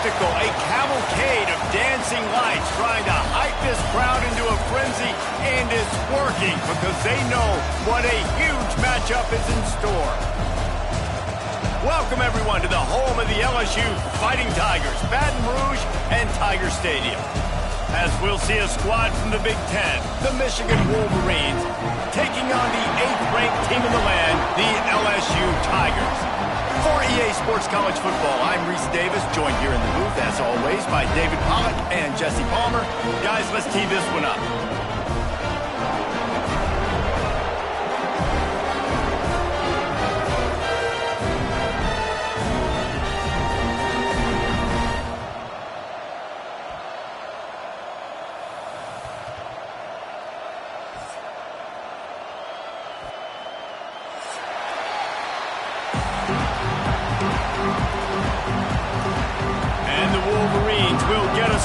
spectacle, a cavalcade of dancing lights trying to hype this crowd into a frenzy, and it's working because they know what a huge matchup is in store. Welcome, everyone, to the home of the LSU Fighting Tigers, Baton Rouge and Tiger Stadium. As we'll see a squad from the Big Ten, the Michigan Wolverines, taking on the 8th-ranked team in the land, the LSU Tigers. For EA Sports College Football, I'm Reese Davis, joined here in the booth, as always, by David Pollack and Jesse Palmer. Guys, let's tee this one up.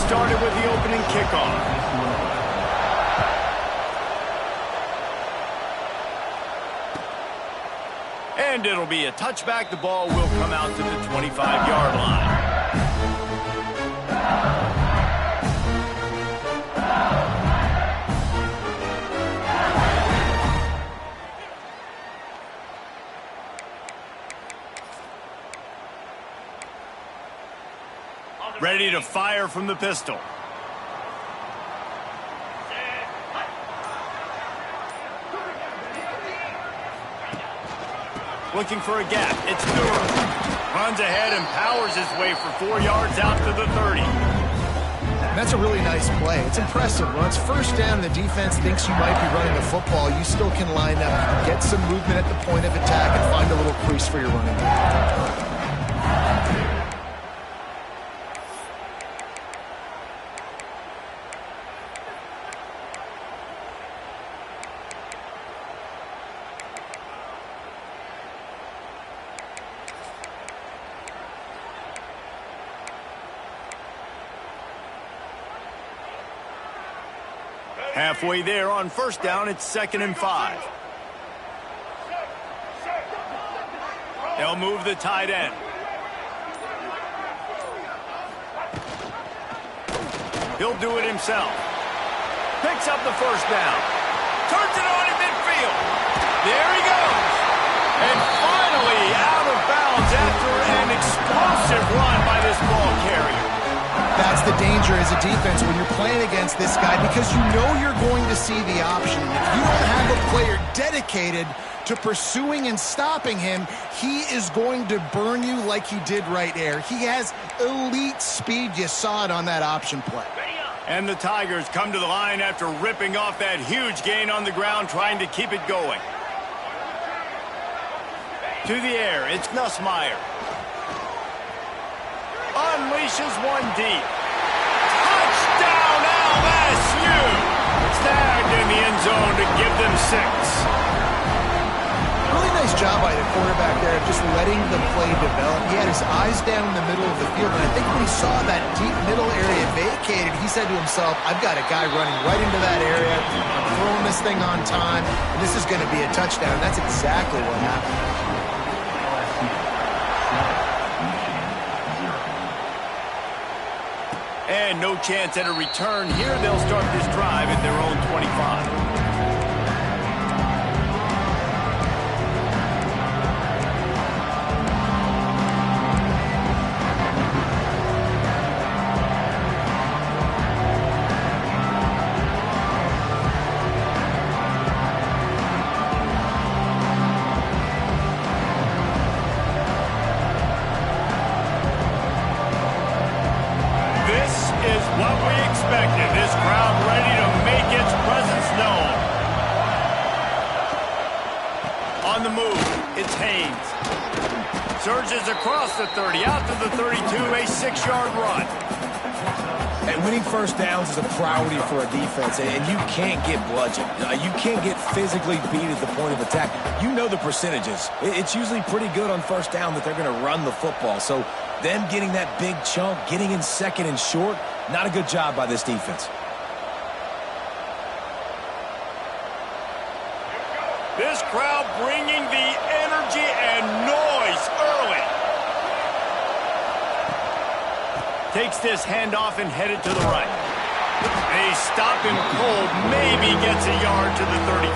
Started with the opening kickoff. And it'll be a touchback. The ball will come out to the 25-yard line. Ready to fire from the pistol. Looking for a gap. It's Durham. Runs ahead and powers his way for 4 yards out to the 30. That's a really nice play. It's impressive. When it's first down, the defense thinks you might be running the football. You still can line up, get some movement at the point of attack, and find a little crease for your running back. Halfway there on first down, it's 2nd and 5. They'll move the tight end. He'll do it himself. Picks up the first down. Turns it on in midfield. There he goes. And finally out of bounds after an explosive run by this ball carrier. That's the danger as a defense when you're playing against this guy, because you know you're going to see the option. If you don't have a player dedicated to pursuing and stopping him, he is going to burn you like he did right there. He has elite speed. You saw it on that option play. And the Tigers come to the line after ripping off that huge gain on the ground, trying to keep it going. To the air, it's Nussmeier. Unleashes one deep. Touchdown LSU! Snagged in the end zone to give them 6. Really nice job by the quarterback there of just letting the play develop. He had his eyes down in the middle of the field, and I think when he saw that deep middle area vacated, he said to himself, I've got a guy running right into that area. I'm throwing this thing on time, and this is going to be a touchdown. That's exactly what happened. And no chance at a return here. They'll start this drive at their own 25. What we expected. This crowd ready to make its presence known. On the move, it's Haynes. Surges across the 30, out to the 32, a 6-yard run. And winning first downs is a priority for a defense, and you can't get bludgeoned. You can't get physically beat at the point of attack. You know the percentages. It's usually pretty good on first down that they're going to run the football. So them getting that big chunk, getting in second and short, not a good job by this defense. This crowd bringing the energy and noise early. Takes this handoff and headed to the right. They stop him cold, maybe gets a yard to the 34.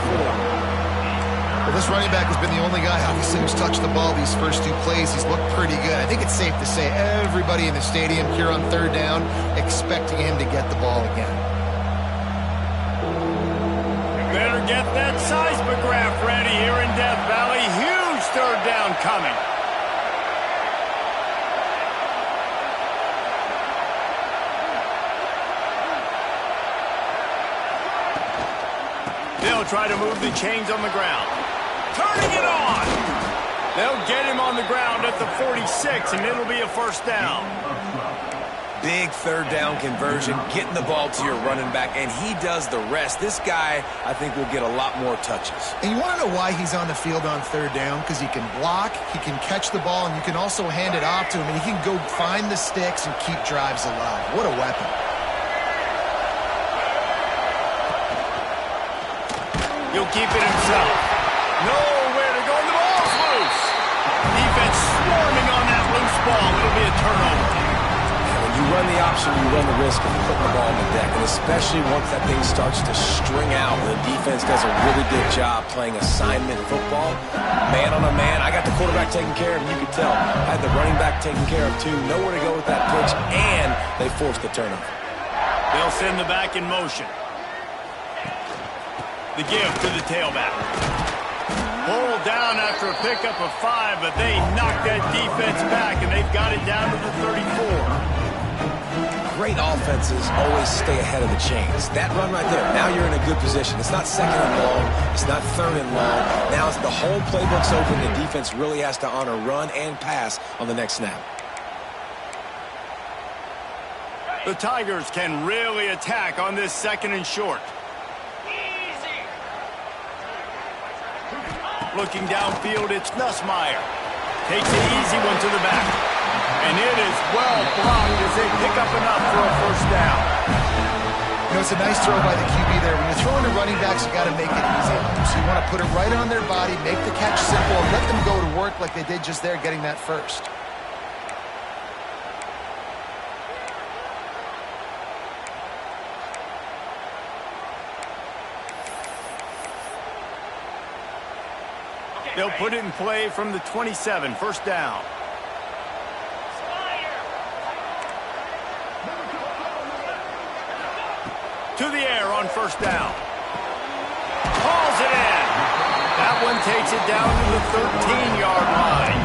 Well, this running back has been the only guy, obviously, who's touched the ball these first 2 plays. He's looked pretty good. I think it's safe to say everybody in the stadium here on 3rd down expecting him to get the ball again. You better get that seismograph ready here in Death Valley. Huge 3rd down coming. They'll try to move the chains on the ground. Turning it on. They'll get him on the ground at the 46, and it'll be a 1st down. Big 3rd down conversion, getting the ball to your running back, and he does the rest. This guy, I think, will get a lot more touches. And you want to know why he's on the field on 3rd down? Because he can block, he can catch the ball, and you can also hand it off to him, and he can go find the sticks and keep drives alive. What a weapon. He'll keep it himself. Nowhere to go, and the ball's loose. Defense swarming on that loose ball. It'll be a turnover. When you run the option, you run the risk of putting the ball on the deck, and especially once that thing starts to string out, the defense does a really good job playing assignment football. Man on a man. I got the quarterback taken care of, and you could tell. I had the running back taken care of, too. Nowhere to go with that pitch, and they forced the turnover. They'll send the back in motion. The give to the tailback. Pulled down after a pickup of 5, but they knocked that defense back, and they've got it down to the 34. Great offenses always stay ahead of the chains. That run right there, now you're in a good position. It's not 2nd and long. It's not 3rd and long. Now it's the whole playbook's open. The defense really has to honor run and pass on the next snap. The Tigers can really attack on this 2nd and short. Looking downfield, it's Nussmeier. Takes an easy one to the back. And it is well blocked as they pick up enough for a 1st down. You know, it's a nice throw by the QB there. When you're throwing to running backs, you got to make it easy. So you want to put it right on their body, make the catch simple, and let them go to work like they did just there, getting that 1st. They'll put it in play from the 27, 1st down. To the air on 1st down. Calls it in. That one takes it down to the 13-yard line.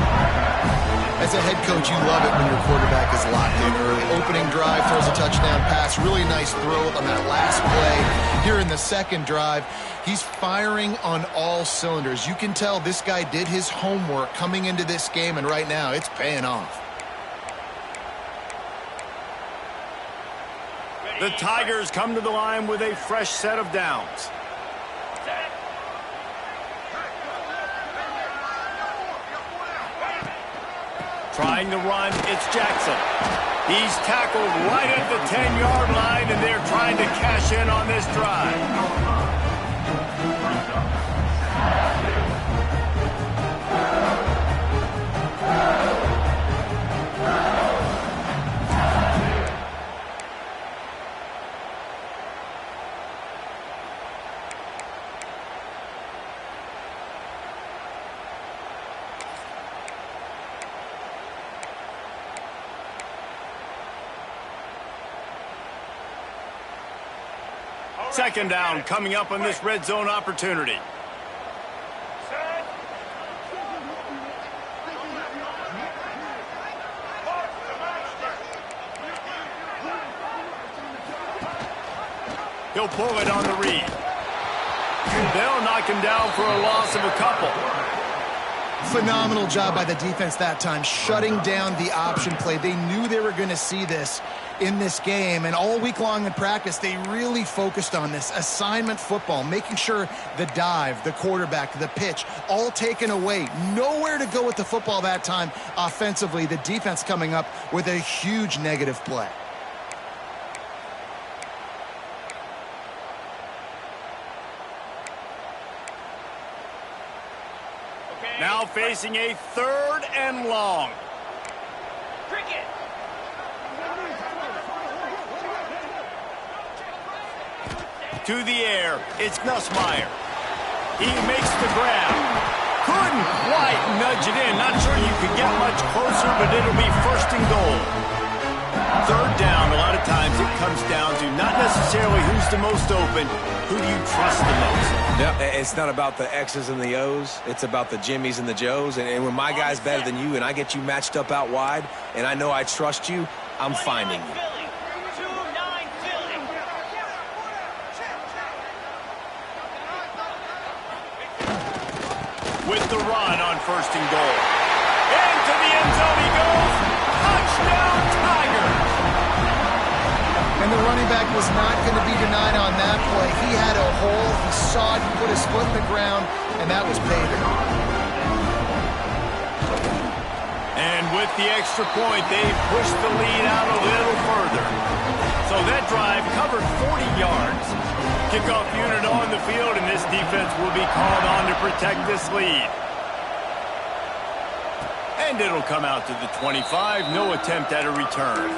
As a head coach, you love it when your quarterback is locked in early. Opening drive, throws a touchdown pass. Really nice throw on that last play. Here in the 2nd drive, he's firing on all cylinders. You can tell this guy did his homework coming into this game, and right now it's paying off. The Tigers come to the line with a fresh set of downs. Trying to run, it's Jackson. He's tackled right at the 10-yard line, and they're trying to cash in on this drive. Second down coming up on this red zone opportunity. He'll pull it on the read. They'll knock him down for a loss of a couple. Phenomenal job by the defense that time, shutting down the option play. They knew they were going to see this in this game, and all week long in practice, they really focused on this assignment football, making sure the dive, the quarterback, the pitch, all taken away. Nowhere to go with the football that time offensively. The defense coming up with a huge negative play. Now facing a 3rd and long. To the air, it's Nussmeier. He makes the grab. Couldn't quite nudge it in. Not sure you could get much closer, but it'll be first and goal. Third down, a lot of times it comes down to not necessarily who's the most open, who do you trust the most? Yeah, it's not about the X's and the O's. It's about the Jimmys and the Joes. And when my guy's better than you and I get you matched up out wide and I know I trust you, I'm finding you. With the run on first and goal. Into the end zone he goes. Touchdown, Tiger. And the running back was not going to be denied on that play. He had a hole. He saw it. He put his foot in the ground, and that was paving. And with the extra point, they pushed the lead out a little further. So that drive covered 40 yards. Kickoff unit on the field, and this defense will be called on to protect this lead. And it'll come out to the 25. No attempt at a return.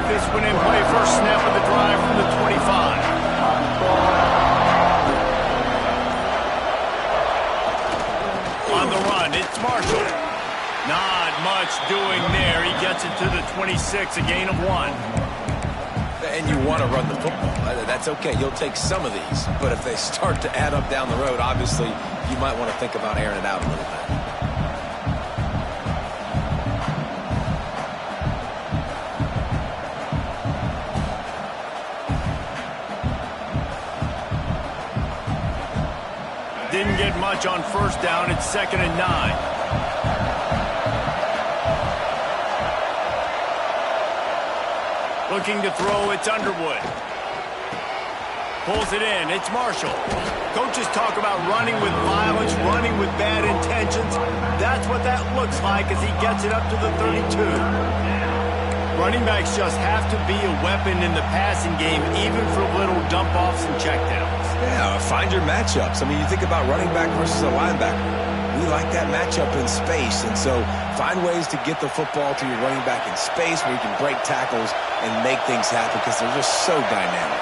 This one in play, first snap of the drive from the 25. On the run, it's Marshall. Not much doing there. He gets it to the 26, a gain of 1. And you want to run the football. That's okay. You'll take some of these. But if they start to add up down the road, obviously, you might want to think about airing it out a little bit. Didn't get much on first down. It's 2nd and 9. Looking to throw, it's Underwood. Pulls it in, it's Marshall. Coaches talk about running with violence, running with bad intentions. That's what that looks like as he gets it up to the 32. Running backs just have to be a weapon in the passing game, even for little dump-offs and checkdowns. Yeah, find your matchups. I mean, you think about running back versus a linebacker. We like that matchup in space, and so find ways to get the football to your running back in space where you can break tackles and make things happen because they're just so dynamic.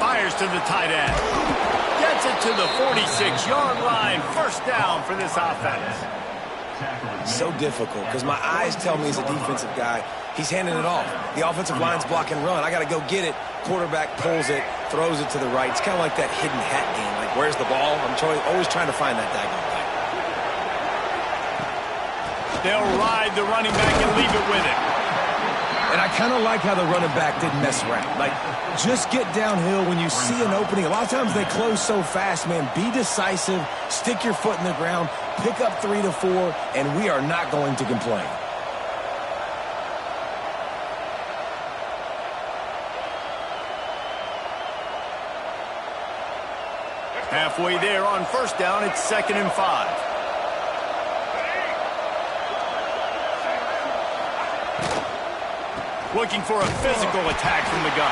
Fires to the tight end. Gets it to the 46-yard line. First down for this offense. So difficult because my eyes tell me as a defensive guy, he's handing it off. The offensive line's block and run. I got to go get it. Quarterback pulls it, throws it to the right. It's kind of like that hidden hat game. Like, where's the ball? I'm always trying to find that daggone thing. They'll ride the running back and leave it with him. And I kind of like how the running back didn't mess around. Like, just get downhill when you see an opening. A lot of times they close so fast, man. Be decisive, stick your foot in the ground, pick up 3 to 4, and we are not going to complain. Halfway there on first down, it's 2nd and 5. Looking for a physical attack from the gun.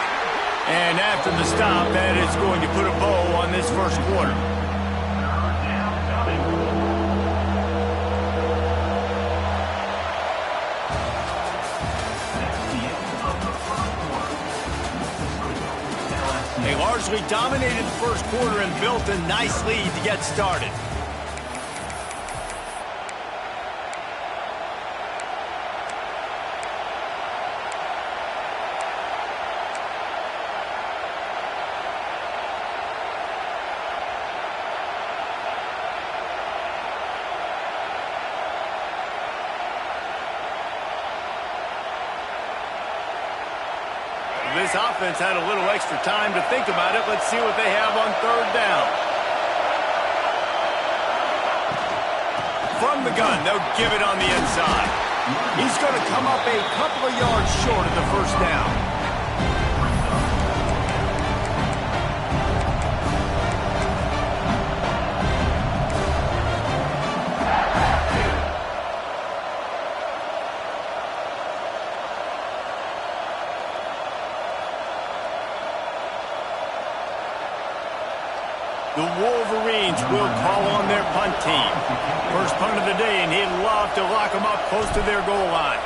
And after the stop, that is going to put a bow on this first quarter. They largely dominated the first quarter and built a nice lead to get started. This offense had a little extra time to think about it. Let's see what they have on third down. From the gun, they'll give it on the inside. He's going to come up a couple of yards short of the first down. The Wolverines will call on their punt team. First punt of the day, and he'd love to lock them up close to their goal line.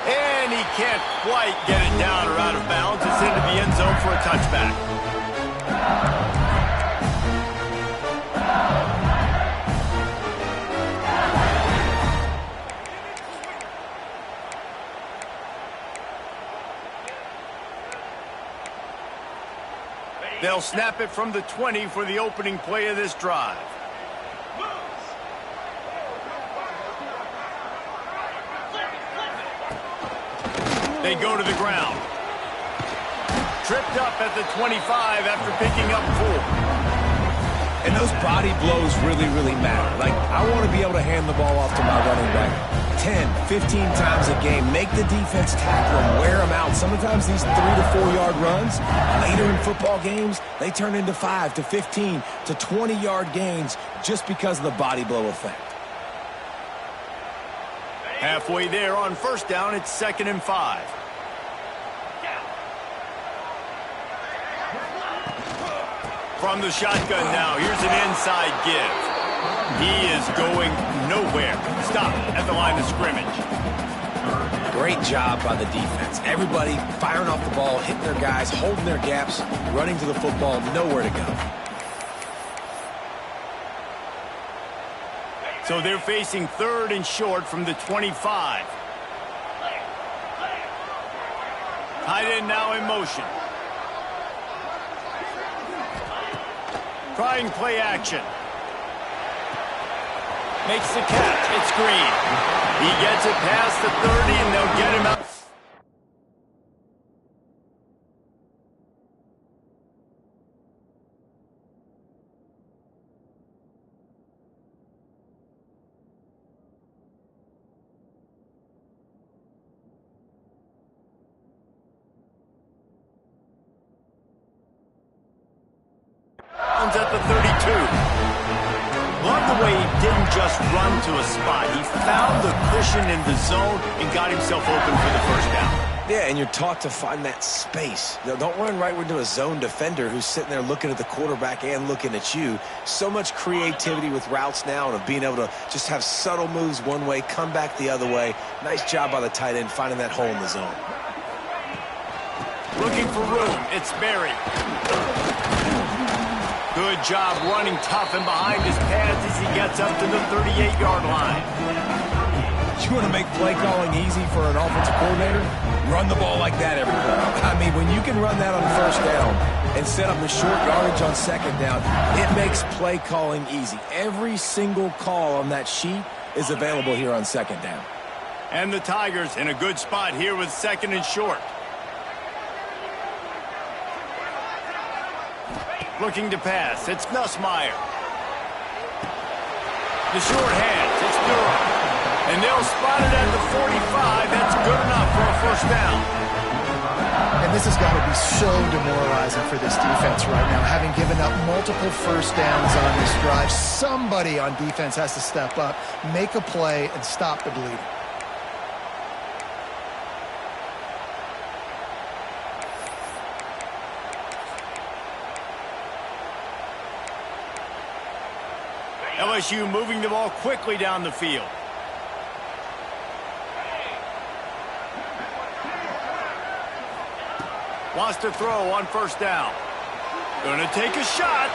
And he can't quite get it down or out of bounds. It's into the end zone for a touchback. They'll snap it from the 20 for the opening play of this drive. They go to the ground. Tripped up at the 25 after picking up 4. And those body blows really matter. Like, I want to be able to hand the ball off to my running back 10, 15 times a game. Make the defense tackle them, wear them out. Sometimes these 3 to 4 yard runs, later in football games, they turn into 5 to 15 to 20 yard gains just because of the body blow effect. Halfway there on first down, it's 2nd and 5. From the shotgun now, here's an inside give. He is going nowhere. Stop at the line of scrimmage. Great job by the defense. Everybody firing off the ball, hitting their guys, holding their gaps, running to the football, nowhere to go. So they're facing 3rd and short from the 25. Tight end now in motion. Trying play action. Makes the catch. It's Green. He gets it past the 30, and they'll get him out. At the 32. Love the way he didn't just run to a spot. He found the cushion in the zone and got himself open for the first down. Yeah, and you're taught to find that space. Don't run right into a zone defender who's sitting there looking at the quarterback and looking at you. So much creativity with routes now and of being able to just have subtle moves one way, come back the other way. Nice job by the tight end finding that hole in the zone. Looking for room. It's Berry. Good job running tough and behind his pads as he gets up to the 38-yard line. You want to make play calling easy for an offensive coordinator? Run the ball like that every play. I mean, when you can run that on first down and set up the short yardage on second down, it makes play calling easy. Every single call on that sheet is available here on second down. And the Tigers in a good spot here with 2nd and short. Looking to pass. It's Nussmeier. The short hands. It's Durham. And they'll spot it at the 45. That's good enough for a first down. And this has got to be so demoralizing for this defense right now. Having given up multiple first downs on this drive, somebody on defense has to step up, make a play, and stop the bleeding. LSU moving the ball quickly down the field. Wants to throw on first down. Gonna take a shot.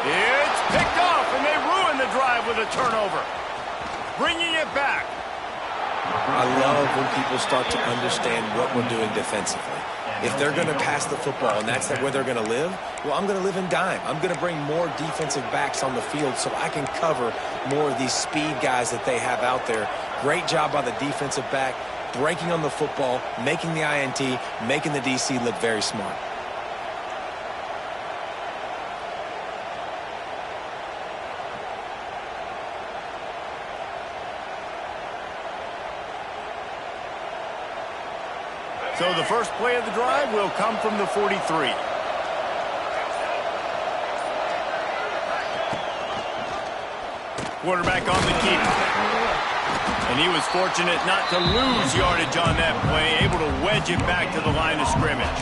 It's picked off, and they ruin the drive with a turnover. Bringing it back. I love when people start to understand what we're doing defensively. If they're going to pass the football and that's where they're going to live, well, I'm going to live in dime. I'm going to bring more defensive backs on the field so I can cover more of these speed guys that they have out there. Great job by the defensive back, breaking on the football, making the INT, making the DC look very smart. So the first play of the drive will come from the 43. Quarterback on the keep. And he was fortunate not to lose yardage on that play, able to wedge it back to the line of scrimmage.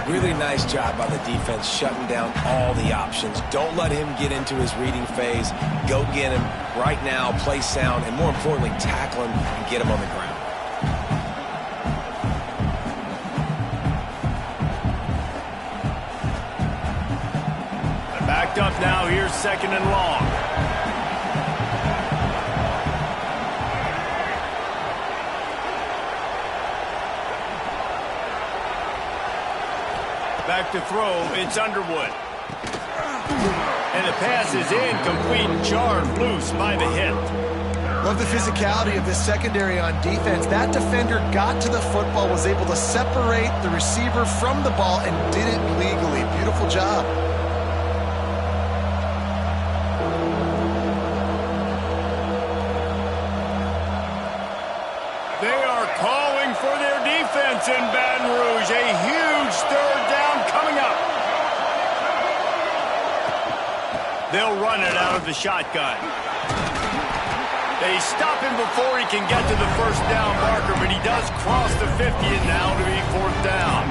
Really nice job by the defense shutting down all the options. Don't let him get into his reading phase. Go get him right now, play sound, and more importantly, tackle him and get him on the ground. Backed up now, here's 2nd and long. Back to throw, it's Underwood. And the pass is incomplete, jarred loose by the hip. Love the physicality of this secondary on defense. That defender got to the football, was able to separate the receiver from the ball, and did it legally. Beautiful job. They are calling for their defense in Baton Rouge. A huge 3rd down coming up. They'll run it out of the shotgun. They stop him before he can get to the 1st down marker, but he does cross the 50 and now to be 4th down.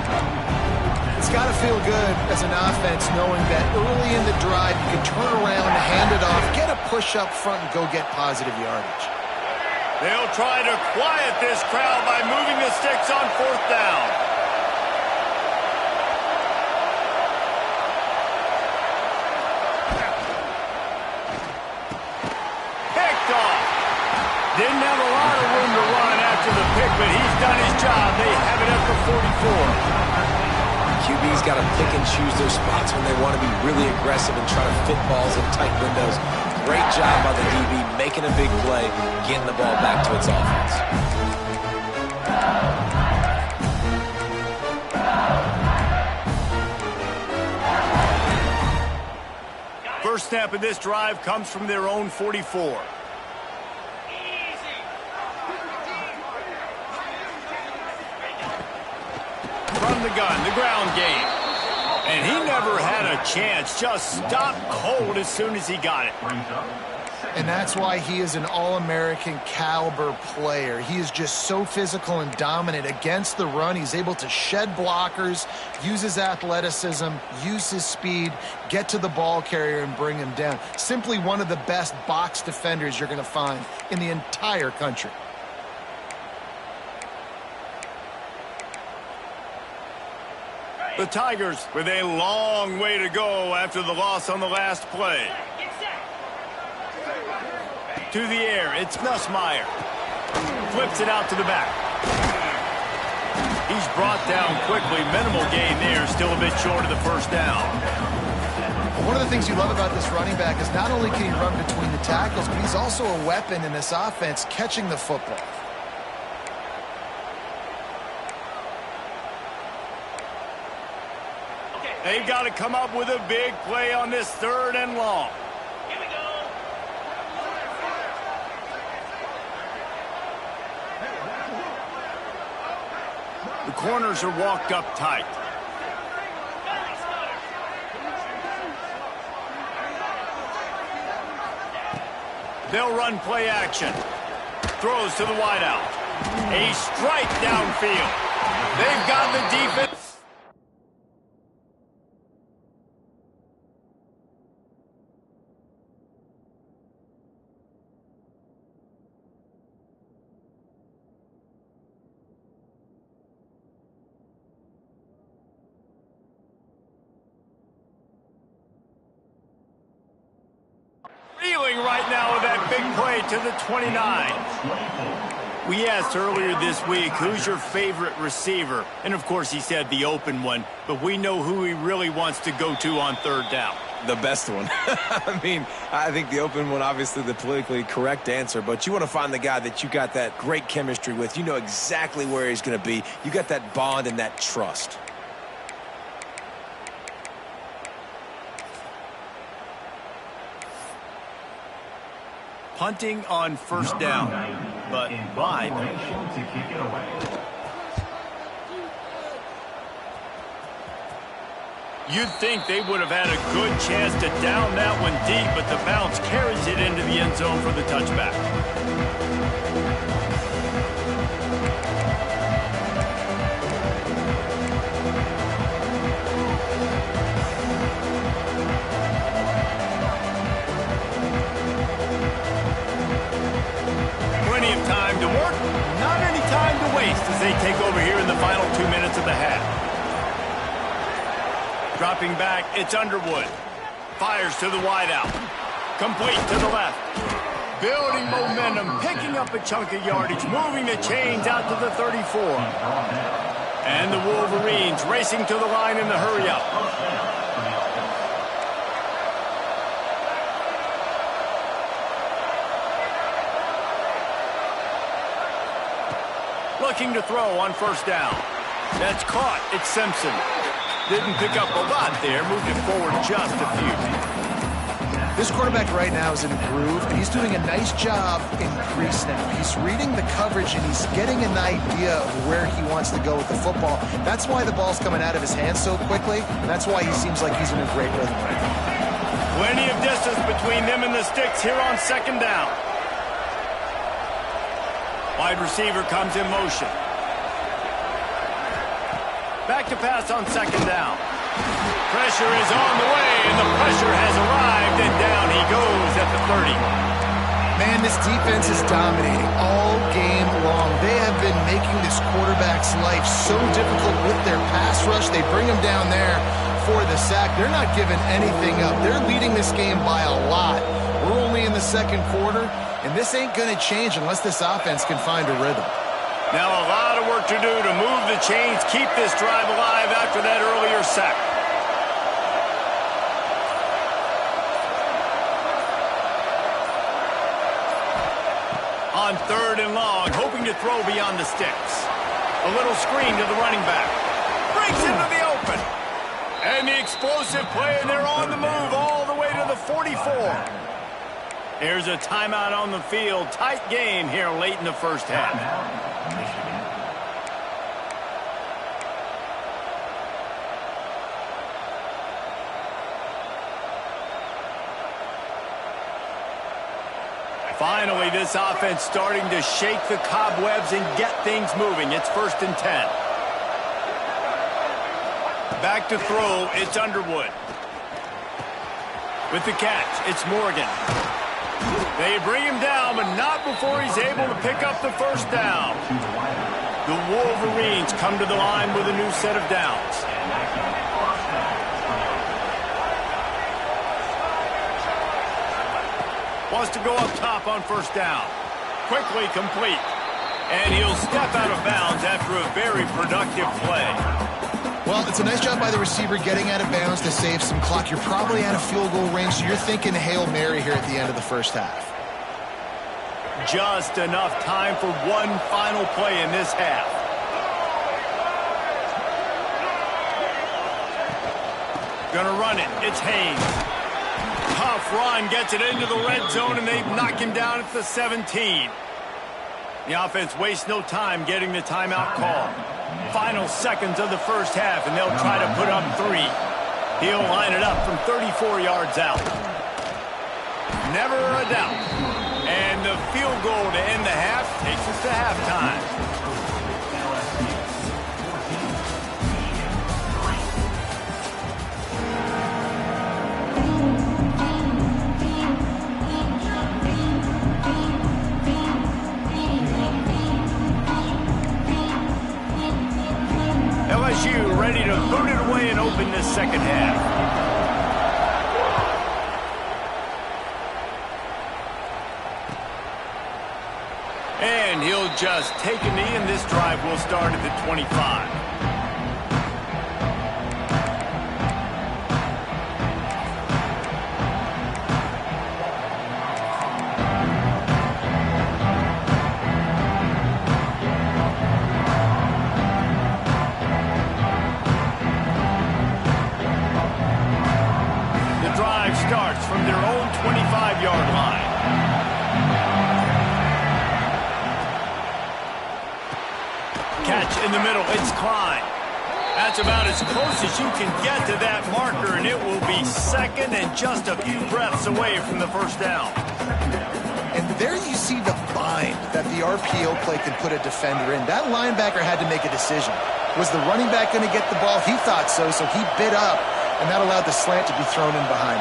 It's got to feel good as an offense knowing that early in the drive you can turn around, hand it off, get a push up front, and go get positive yardage. They'll try to quiet this crowd by moving the sticks on 4th down. Picked off. Didn't have a lot of room to run after the pick, but he's done his job. They have it at the 44. QB's got to pick and choose their spots when they want to be really aggressive and try to fit balls in tight windows. Great job by the DB, making a big play, getting the ball back to its offense. First snap of this drive comes from their own 44. From the gun, the ground game. And he never had a chance, just stopped cold as soon as he got it. And that's why he is an All-American caliber player. He is just so physical and dominant against the run. He's able to shed blockers, use his athleticism, use his speed, get to the ball carrier and bring him down. Simply one of the best box defenders you're going to find in the entire country. The Tigers with a long way to go after the loss on the last play. To the air, it's Nussmeier. Flips it out to the back. He's brought down quickly. Minimal gain there, still a bit short of the 1st down. One of the things you love about this running back is not only can he run between the tackles, but he's also a weapon in this offense catching the football. They've got to come up with a big play on this 3rd and long. Here we go. The corners are walked up tight. They'll run play action. Throws to the wideout. A strike downfield. They've got the defense. Reeling right now with that big play to the 29. We asked earlier this week, who's your favorite receiver? And, of course, he said the open one. But we know who he really wants to go to on 3rd down. The best one. I mean, I think the open one, obviously the politically correct answer, but you want to find the guy that you got that great chemistry with. You know exactly where he's going to be. You got that bond and that trust. Punting on 1st down, but wide. You'd think they would have had a good chance to down that one deep, but the bounce carries it into the end zone for the touchback. Plenty of time to work, not any time to waste as they take over here in the final 2 minutes of the half. Dropping back, it's Underwood. Fires to the wideout. Complete to the left. Building momentum, picking up a chunk of yardage, moving the chains out to the 34. And the Wolverines racing to the line in the hurry-up. Looking to throw on first down. That's caught. It's Simpson. Didn't pick up a lot there, moved it forward just a few. This quarterback right now is in a groove, and he's doing a nice job in pre-snap. He's reading the coverage, and he's getting an idea of where he wants to go with the football. That's why the ball's coming out of his hands so quickly, and that's why he seems like he's in a great rhythm right now. Plenty of distance between them and the sticks here on second down. Wide receiver comes in motion. Back to pass on second down. Pressure is on the way, and the pressure has arrived, and down he goes at the 30. Man, this defense is dominating all game long. They have been making this quarterback's life so difficult with their pass rush. They bring him down there for the sack. They're not giving anything up. They're leading this game by a lot. We're only in the second quarter, and this ain't going to change unless this offense can find a rhythm. Now a lot of work to do to move the chains, keep this drive alive after that earlier sack. On third and long, hoping to throw beyond the sticks. A little screen to the running back. Breaks into the open. And the explosive play, and they're on the move all the way to the 44. There's a timeout on the field. Tight game here late in the first half. Finally, this offense starting to shake the cobwebs and get things moving. It's 1st and 10. Back to throw, it's Underwood. With the catch, it's Morgan. They bring him down, but not before he's able to pick up the first down. The Wolverines come to the line with a new set of downs. Wants to go up top on first down. Quickly complete. And he'll step out of bounds after a very productive play. Well, it's a nice job by the receiver getting out of bounds to save some clock. You're probably out of field goal range, so you're thinking Hail Mary here at the end of the first half. Just enough time for one final play in this half. Gonna run it. It's Haynes. Tough run, gets it into the red zone, and they knock him down at the 17. The offense wastes no time getting the timeout call. Final seconds of the first half, and they'll try to put up 3. He'll line it up from 34 yards out. Never a doubt. And the field goal to end the half takes us to halftime. LSU ready to boot it away and open this second half. And he'll just take a knee, and this drive will start at the 25. Starts from their own 25-yard line. Catch in the middle. It's Klein. That's about as close as you can get to that marker, and it will be second and just a few breaths away from the first down. And there you see the bind that the RPO play can put a defender in. That linebacker had to make a decision. Was the running back going to get the ball? He thought so, so he bit up, and that allowed the slant to be thrown in behind.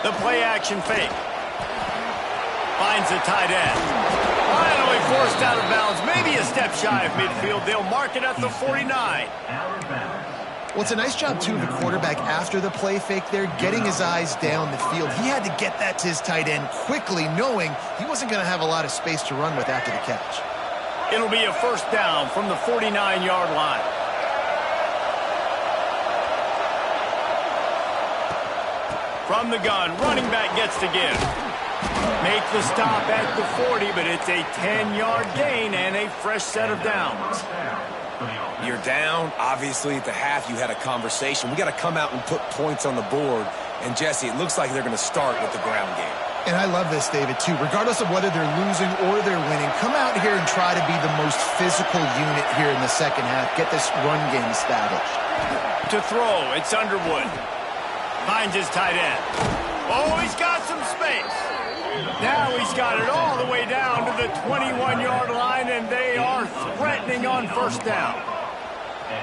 The play-action fake. Finds the tight end. Finally forced out of bounds. Maybe a step shy of midfield. They'll mark it at the 49. Well, it's a nice job, too, of the quarterback after the play fake there, getting his eyes down the field. He had to get that to his tight end quickly, knowing he wasn't going to have a lot of space to run with after the catch. It'll be a first down from the 49-yard line. From the gun, running back gets to give. Make the stop at the 40, but it's a 10-yard gain and a fresh set of downs. You're down. Obviously, at the half, you had a conversation. We got to come out and put points on the board. And, Jesse, it looks like they're going to start with the ground game. And I love this, David, too. Regardless of whether they're losing or they're winning, come out here and try to be the most physical unit here in the second half. Get this run game established. To throw, it's Underwood. Finds his tight end. Oh, he's got some space. Now he's got it all the way down to the 21-yard line, and they are threatening on first down.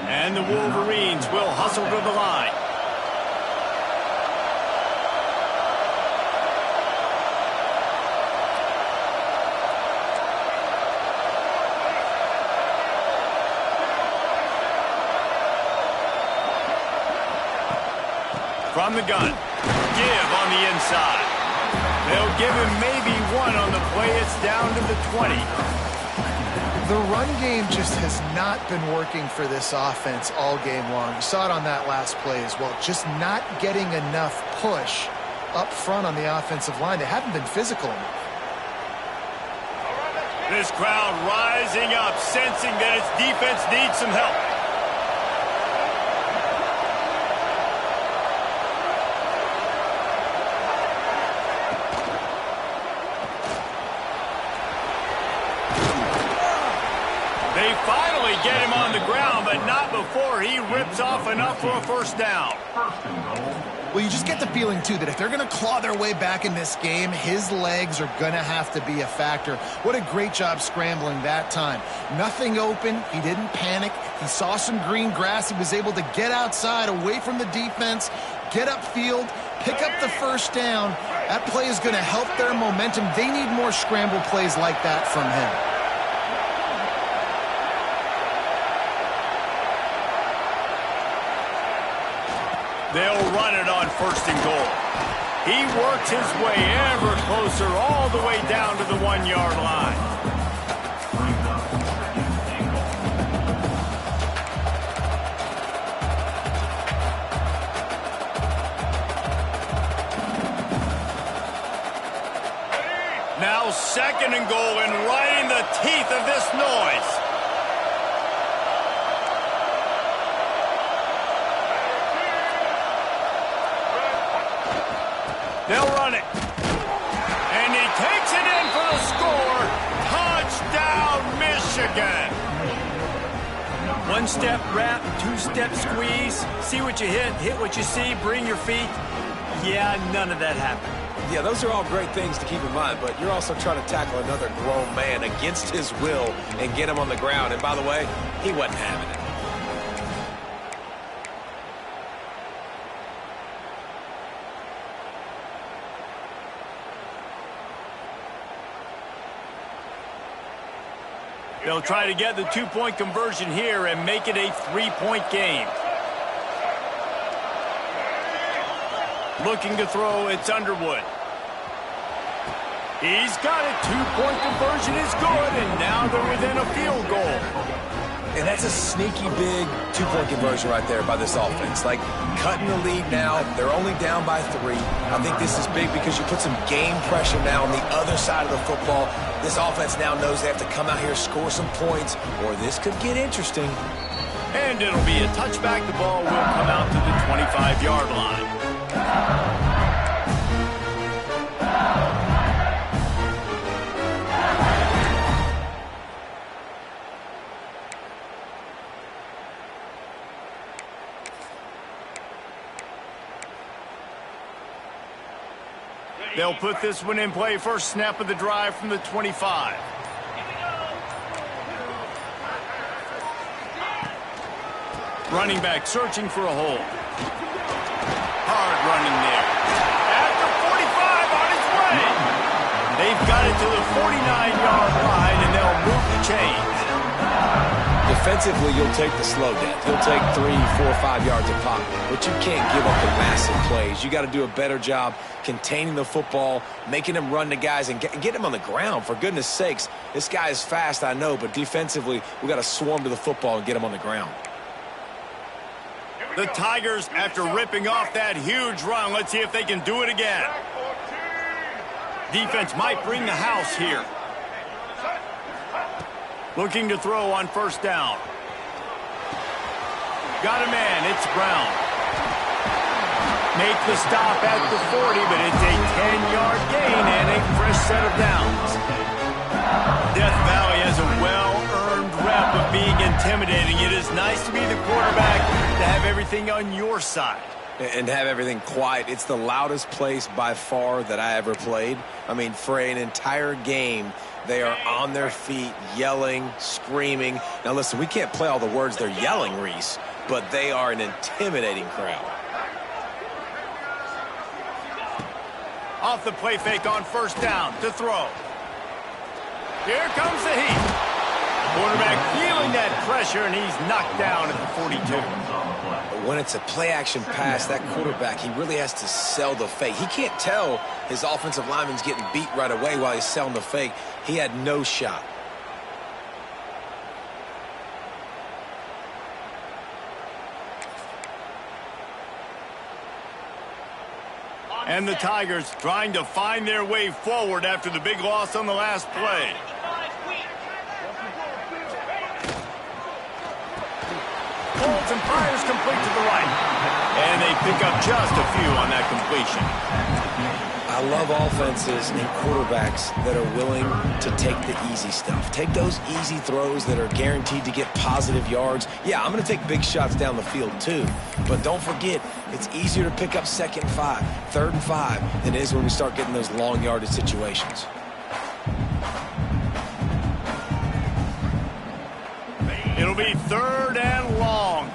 And the Wolverines will hustle to the line. From the gun, give on the inside. They'll give him maybe one on the play. It's down to the 20. The run game just has not been working for this offense all game long. You saw it on that last play as well. Just not getting enough push up front on the offensive line. They haven't been physical enough. This crowd rising up, sensing that its defense needs some help. They finally get him on the ground, but not before he rips off enough for a first down. Well, you just get the feeling, too, that if they're going to claw their way back in this game, his legs are going to have to be a factor. What a great job scrambling that time. Nothing open. He didn't panic. He saw some green grass. He was able to get outside, away from the defense, get upfield, pick up the first down. That play is going to help their momentum. They need more scramble plays like that from him. They'll run it on first and goal. He works his way ever closer all the way down to the 1-yard line. Now second and goal, and right in the teeth of this noise. They'll run it. And he takes it in for the score. Touchdown, Michigan. One-step wrap, two-step squeeze. See what you hit what you see, bring your feet. Yeah, none of that happened. Yeah, those are all great things to keep in mind, but you're also trying to tackle another grown man against his will and get him on the ground. And by the way, he wasn't having it. They'll try to get the two-point conversion here and make it a three-point game. Looking to throw, it's Underwood. He's got it. Two-point conversion is good, and now they're within a field goal. And that's a sneaky big two-point conversion right there by this offense. Like, cutting the lead now. They're only down by 3. I think this is big because you put some game pressure now on the other side of the football. This offense now knows they have to come out here, score some points, or this could get interesting. And it'll be a touchback. The ball will come out to the 25-yard line. They'll put this one in play first snap of the drive from the 25. Running back searching for a hole. Hard running there. At the 45 on his way. They've got it to the 49-yard line, and they'll move the chains. Defensively, you'll take the slow depth. You'll take 3, 4, 5 yards of pop, but you can't give up the massive plays. You got to do a better job containing the football, making them run to guys, and get them on the ground. For goodness sakes, this guy is fast, I know, but defensively, we got to swarm to the football and get him on the ground. The Tigers, after ripping off that huge run, let's see if they can do it again. Defense might bring the house here. Looking to throw on first down. Got a man, it's Brown. Make the stop at the 40, but it's a 10-yard gain and a fresh set of downs. Death Valley has a well-earned rep of being intimidating. It is nice to be the quarterback, to have everything on your side. And have everything quiet. It's the loudest place by far that I ever played. I mean, for an entire game, they are on their feet, yelling, screaming. Now, listen, we can't play all the words they're yelling, Reese, but they are an intimidating crowd. Off the play fake on first down to throw. Here comes the heat. Quarterback feeling that pressure, and he's knocked down at the 42. When it's a play-action pass, that quarterback, he really has to sell the fake. He can't tell his offensive lineman's getting beat right away while he's selling the fake. He had no shot. And the Tigers trying to find their way forward after the big loss on the last play. Holds and fires complete to the right. And they pick up just a few on that completion. I love offenses and quarterbacks that are willing to take the easy stuff. Take those easy throws that are guaranteed to get positive yards. Yeah, I'm going to take big shots down the field too. But don't forget, it's easier to pick up 2nd and 5, 3rd and 5 than it is when we start getting those long yardage situations. It'll be 3rd and long.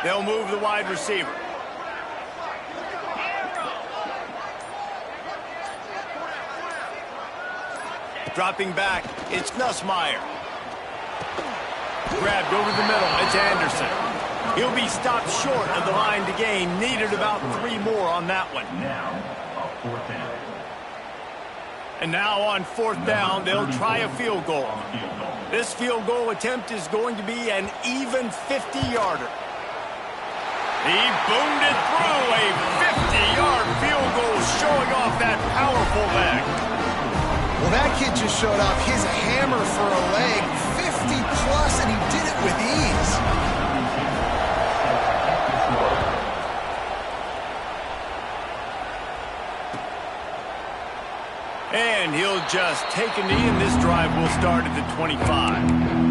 They'll move the wide receiver. Dropping back, it's Nussmeier. Grabbed over the middle, it's Anderson. He'll be stopped short of the line to gain. Needed about 3 more on that one. And now on 4th down, they'll try a field goal. This field goal attempt is going to be an even 50-yarder. He boomed it through, a 50-yard field goal showing off that powerful leg. Well, that kid just showed off his hammer for a leg, 50-plus, and he did it with ease. And he'll just take a knee, and this drive will start at the 25.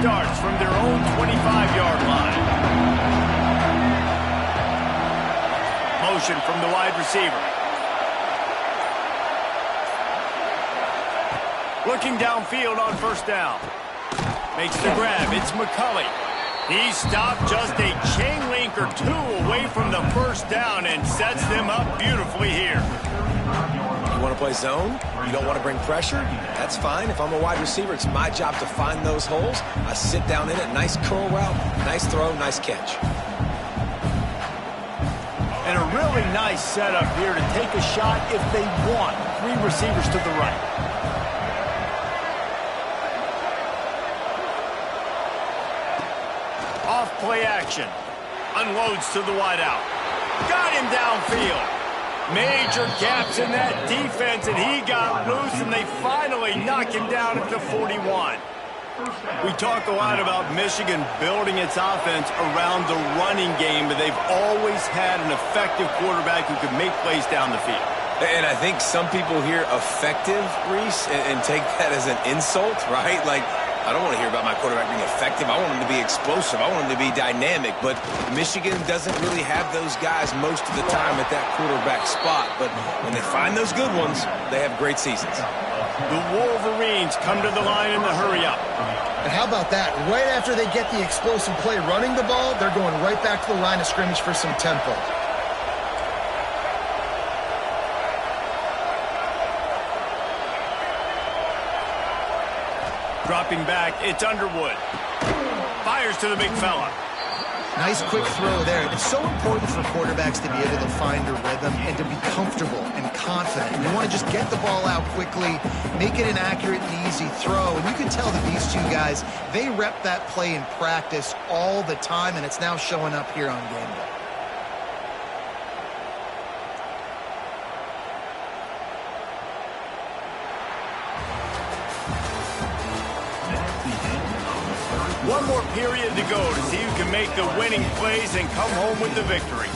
Starts from their own 25-yard line. Motion from the wide receiver. Looking downfield on first down. Makes the grab. It's McCulley. He stopped just a chain link or 2 away from the first down and sets them up beautifully here. You want to play zone? You don't want to bring pressure? That's fine. If I'm a wide receiver, it's my job to find those holes. I sit down in it. Nice curl route, nice throw, nice catch. And a really nice setup here to take a shot if they want. 3 receivers to the right. Off play action. Unloads to the wideout. Got him downfield. Major gaps in that defense, and he got loose, and they finally knock him down at the 41. We talk a lot about Michigan building its offense around the running game, but they've always had an effective quarterback who can make plays down the field. And I think some people hear effective, Reese, and take that as an insult, right? Like, I don't want to hear about my quarterback being effective. I want him to be explosive. I want him to be dynamic. But Michigan doesn't really have those guys most of the time at that quarterback spot. But when they find those good ones, they have great seasons. The Wolverines come to the line in the hurry-up. And how about that? Right after they get the explosive play running the ball, they're going right back to the line of scrimmage for some tempo. Dropping back, it's Underwood. Fires to the big fella. Nice quick throw there. It's so important for quarterbacks to be able to find a rhythm and to be comfortable and confident. You want to just get the ball out quickly, make it an accurate and easy throw. And you can tell that these two guys, they rep that play in practice all the time, and it's now showing up here on game day. One more period to go to see who can make the winning plays and come home with the victory.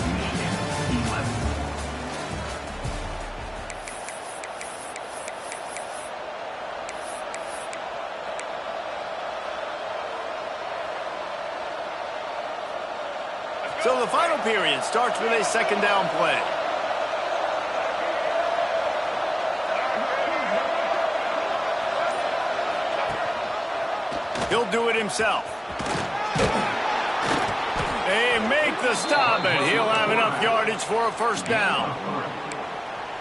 So the final period starts with a second down play. He'll do it himself. They make the stop, and he'll have enough yardage for a first down.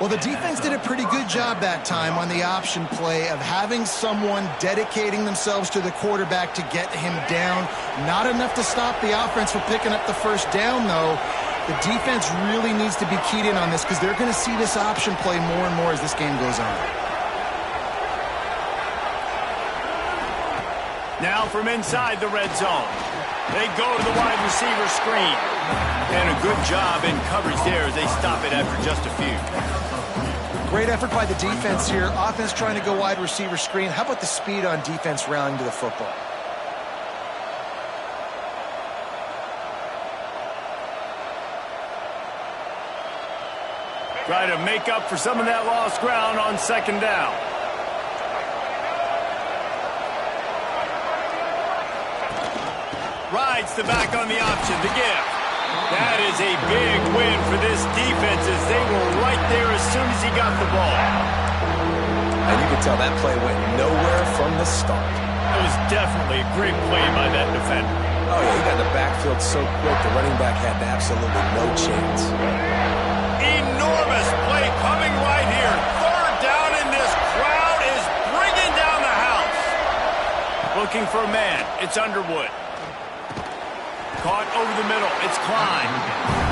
Well, the defense did a pretty good job that time on the option play of having someone dedicating themselves to the quarterback to get him down. Not enough to stop the offense from picking up the first down, though. The defense really needs to be keyed in on this because they're going to see this option play more and more as this game goes on. Now from inside the red zone. They go to the wide receiver screen. And a good job in coverage there as they stop it after just a few. Great effort by the defense here. Offense trying to go wide receiver screen. How about the speed on defense rallying to the football? Try to make up for some of that lost ground on second down. Rides the back on the option to give. That is a big win for this defense as they were right there as soon as he got the ball. And you can tell that play went nowhere from the start. It was definitely a great play by that defender. Oh, yeah, he got the backfield so quick, the running back had absolutely no chance. Enormous play coming right here. Third down, and this crowd is bringing down the house. Looking for a man. It's Underwood. Caught over the middle. It's Klein.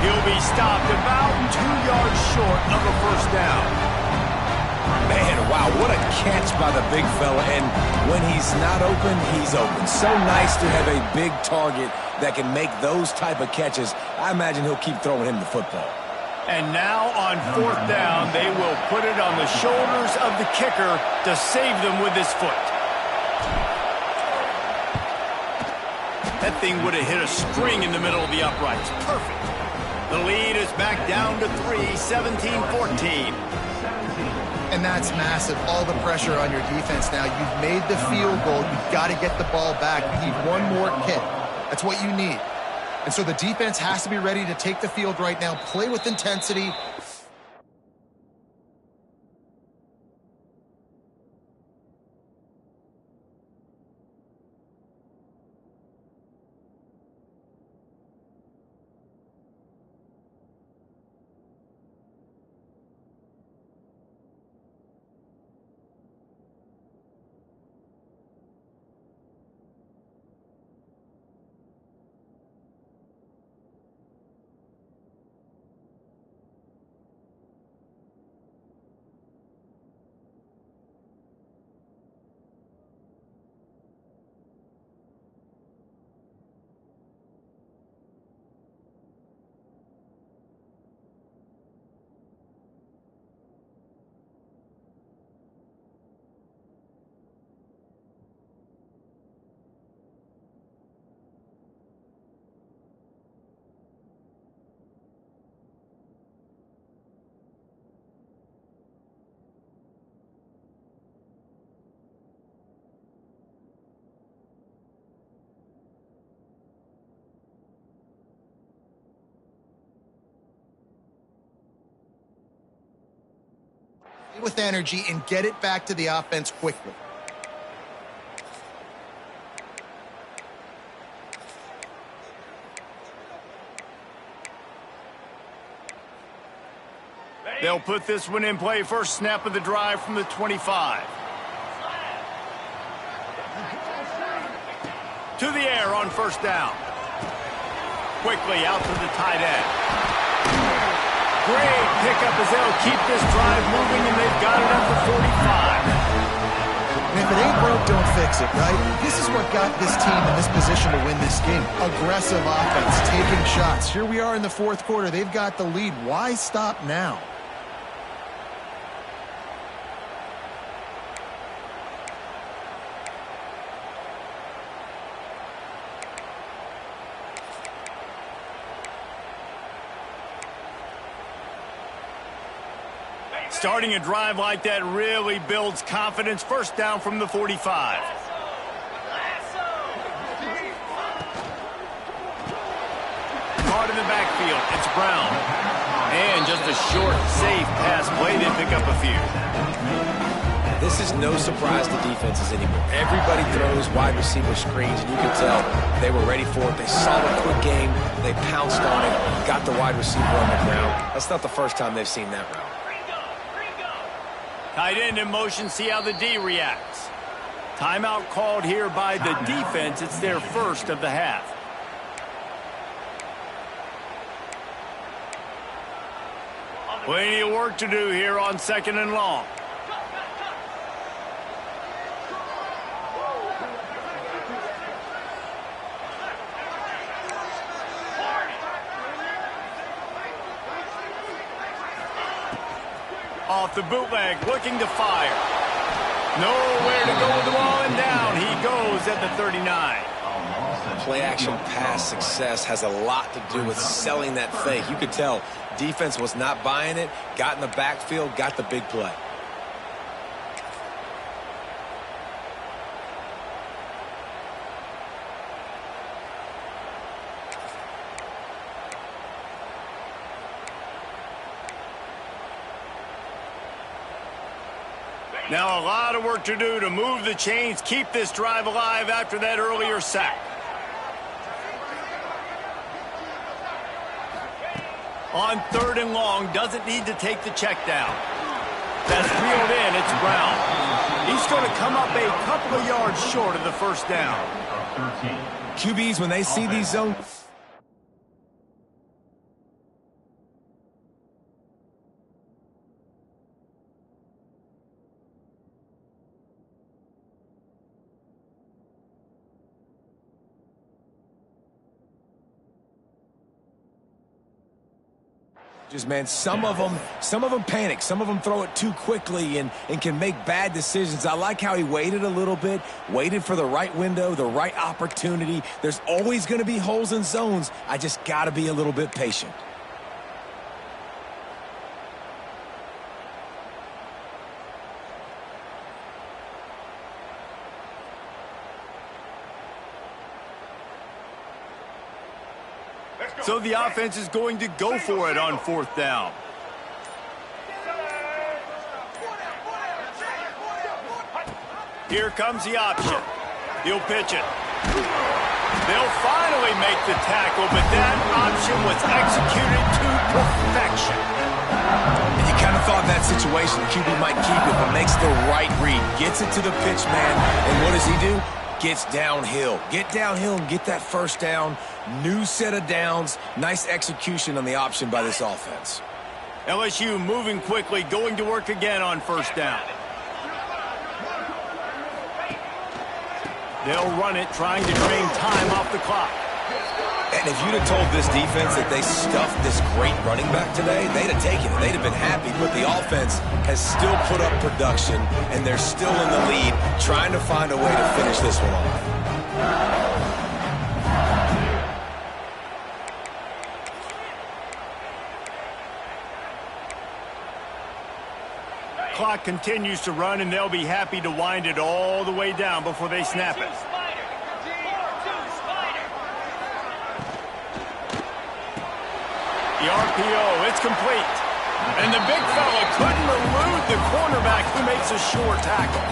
He'll be stopped about 2 yards short of a first down. Man, wow, what a catch by the big fella. And when he's not open, he's open. So nice to have a big target that can make those type of catches. I imagine he'll keep throwing him the football. And now on fourth down, they will put it on the shoulders of the kicker to save them with his foot. That thing would have hit a string in the middle of the uprights. Perfect. The lead is back down to 3, 17-14. And that's massive. All the pressure on your defense now. You've made the field goal. You've got to get the ball back. You need one more kick. That's what you need. And so the defense has to be ready to take the field right now, play with intensity. with energy and get it back to the offense quickly. They'll put this one in play. First snap of the drive from the 25. To the air on first down. Quickly out to the tight end. Great pickup as they'll keep this drive moving, and they've got it at the 45. And if it ain't broke, don't fix it, right? This is what got this team in this position to win this game. Aggressive offense, taking shots. Here we are in the fourth quarter. They've got the lead. Why stop now? Starting a drive like that really builds confidence. First down from the 45. Caught in the backfield. It's Brown. And just a short, safe pass play. They pick up a few. This is no surprise to defenses anymore. Everybody throws wide receiver screens, and you can tell they were ready for it. They saw the quick game. They pounced on it, got the wide receiver on the ground. That's not the first time they've seen that route. Tight end in motion, see how the D reacts. Timeout called here by the defense. It's their first of the half. Plenty of work to do here on second and long. Off the bootleg, looking to fire. Nowhere to go with the ball, and down he goes at the 39. Play-action pass success has a lot to do with selling that fake. You could tell defense was not buying it, got in the backfield, got the big play. Now a lot of work to do to move the chains, keep this drive alive after that earlier sack. On third and long, doesn't need to take the check down. That's reeled in, it's Brown. He's going to come up a couple of yards short of the first down. QBs, when they see these zones... Man, some of them panic. Some of them throw it too quickly and can make bad decisions. I like how he waited a little bit, waited for the right window, the right opportunity. There's always going to be holes in zones. I just got to be a little bit patient. So the offense is going to go for it on fourth down. Here comes the option. He'll pitch it. They'll finally make the tackle, but that option was executed to perfection. And you kind of thought that situation, the QB might keep it, but makes the right read. Gets it to the pitch man, and what does he do? Gets downhill. Get downhill and get that first down. New set of downs. Nice execution on the option by this offense. LSU moving quickly, going to work again on first down. They'll run it, trying to drain time off the clock. And if you'd have told this defense that they stuffed this great running back today, they'd have taken it. They'd have been happy. But the offense has still put up production, and they're still in the lead, trying to find a way to finish this one off. Clock continues to run, and they'll be happy to wind it all the way down before they snap it. The RPO, it's complete. And the big fella couldn't elude the cornerback who makes a sure tackle.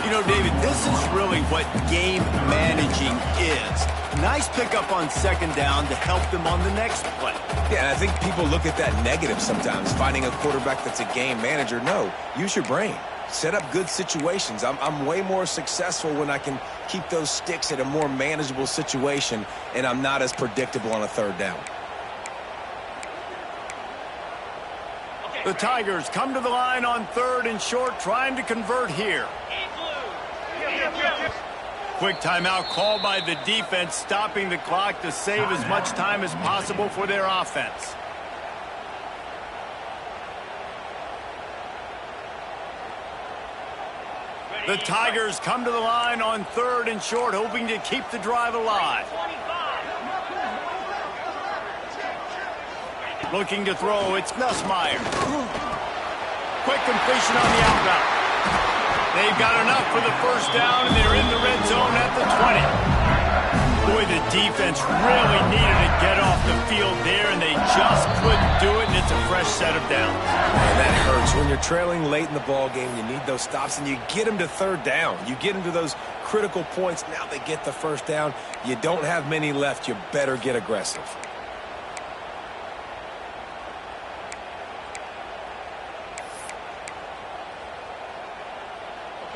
You know, David, this is really what game managing is. Nice pickup on second down to help them on the next play. Yeah, and I think people look at that negative sometimes, finding a quarterback that's a game manager. No, use your brain. Set up good situations. I'm way more successful when I can keep those sticks at a more manageable situation, and I'm not as predictable on a third down. The Tigers come to the line on 3rd and short, trying to convert here. Quick timeout called by the defense, stopping the clock to save as much time as possible for their offense. The Tigers come to the line on 3rd and short, hoping to keep the drive alive. Looking to throw, it's Nussmeier. Quick completion on the outbound. They've got enough for the first down, and they're in the red zone at the 20. Boy, the defense really needed to get off the field there, and they just couldn't do it, and it's a fresh set of downs. Man, that hurts. When you're trailing late in the ball game, you need those stops, and you get them to 3rd down. You get them to those critical points. Now they get the first down. You don't have many left. You better get aggressive.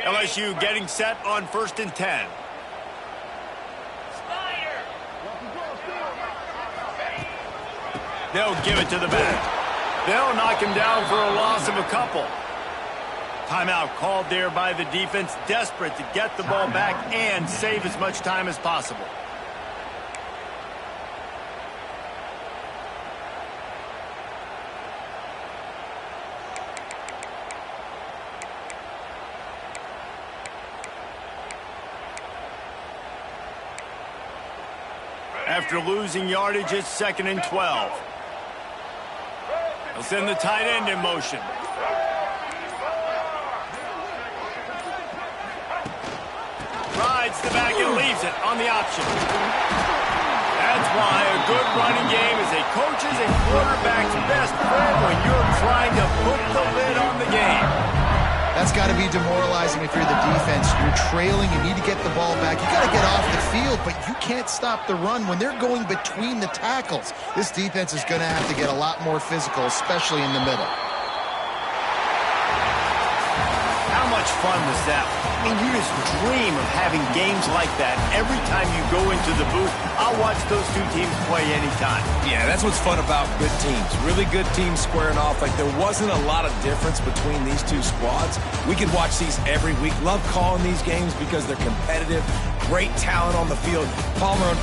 LSU getting set on 1st and 10. They'll give it to the back. They'll knock him down for a loss of a couple. Timeout called there by the defense, desperate to get the ball back and save as much time as possible. After losing yardage, it's 2nd and 12. They'll send the tight end in motion. Rides the back and leaves it on the option. That's why a good running game is a coach's and quarterback's best friend when you're trying to put the lid on the game. That's got to be demoralizing if you're the defense. You're trailing, you need to get the ball back. You got to get off the field, but you can't stop the run when they're going between the tackles. This defense is going to have to get a lot more physical, especially in the middle. How much fun was that? I mean, you just dream of having games like that every time you go into the booth. I'll watch those two teams play anytime. Yeah, that's what's fun about good teams. Really good teams squaring off. Like, there wasn't a lot of difference between these two squads. We could watch these every week. Love calling these games because they're competitive. Great talent on the field. Palmer, unfortunately,